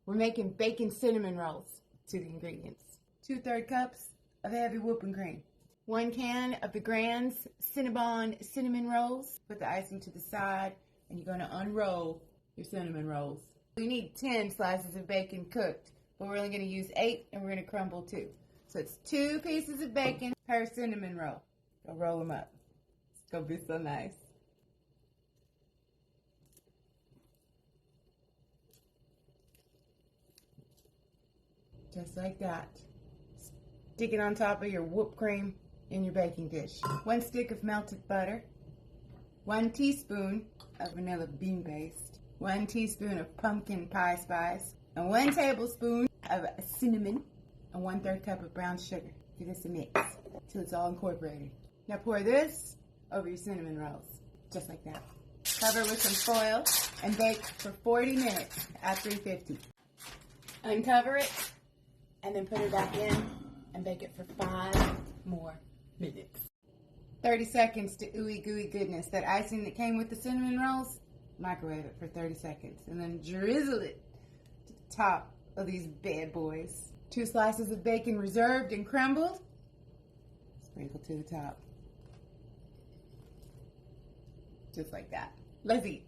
We're making bacon cinnamon rolls. To the ingredients: 2/3 cups of heavy whipping cream, 1 can of the Grands cinnamon rolls. Put the icing to the side, and you're going to unroll your cinnamon rolls. You need 10 slices of bacon cooked, but we're only going to use 8, and we're going to crumble 2. So it's 2 pieces of bacon per cinnamon roll. Go roll them up. It's going to be so nice. Just like that. Stick it on top of your whipped cream in your baking dish. 1 stick of melted butter, 1 teaspoon of vanilla bean paste, 1 teaspoon of pumpkin pie spice, and 1 tablespoon of cinnamon, and 1/3 cup of brown sugar. Give this a mix till it's all incorporated. Now pour this over your cinnamon rolls, just like that. Cover with some foil and bake for 40 minutes at 350. Uncover it, and then put it back in and bake it for 5 more minutes. 30 seconds to ooey gooey goodness. That icing that came with the cinnamon rolls, microwave it for 30 seconds and then drizzle it to the top of these bad boys. 2 slices of bacon reserved and crumbled. Sprinkle to the top. Just like that. Let's eat.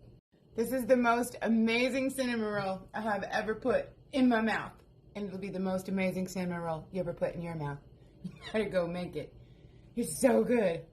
This is the most amazing cinnamon roll I have ever put in my mouth. And it'll be the most amazing cinnamon roll you ever put in your mouth. You better go make it. It's so good.